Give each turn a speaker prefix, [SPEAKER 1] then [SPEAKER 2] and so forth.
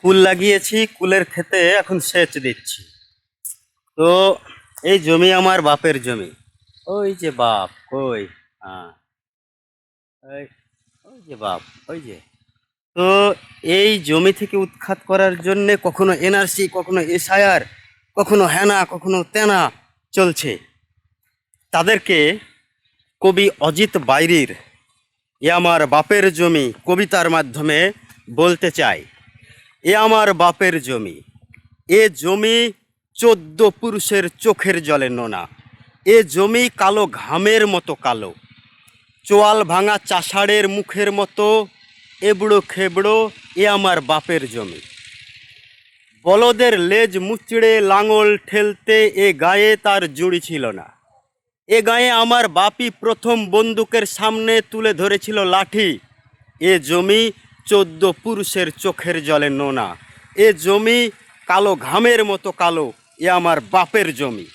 [SPEAKER 1] কুল লাগিয়েছি, কুলের ক্ষেতে এখন সেচ দিচ্ছি। তো এই জমি আমার বাপের জমি। ওই যে বাপ, ওই, হ্যাঁ, ওই, ওই যে বাপ, ওই যে। তো এই জমি থেকে উৎখাত করার জন্যে কখনো এনআরসি, কখনো এসআইআর, কখনো হেনা, কখনো তেনা চলছে। তাদেরকে কবি অজিত বাইরির এ আমার বাপের জমি কবিতার মাধ্যমে বলতে চাই। এ আমার বাপের জমি, এ জমি 14 পুরুষের চোখের জলে নোনা। এ জমি কালো ঘামের মতো কালো, চোয়াল ভাঙা চাষাড়ের মুখের মতো এবড়ো খেবড়ো। এ আমার বাপের জমি। বলদের লেজ মুচড়ে লাঙল ঠেলতে এ গায়ে তার জুড়ি ছিল না। এ গায়ে আমার বাপি প্রথম বন্দুকের সামনে তুলে ধরেছিল লাঠি। এ জমি 14 পুরুষের চোখের জলে নোনা। এ জমি কালো ঘামের মতো কালো। এ আমার বাপের জমি।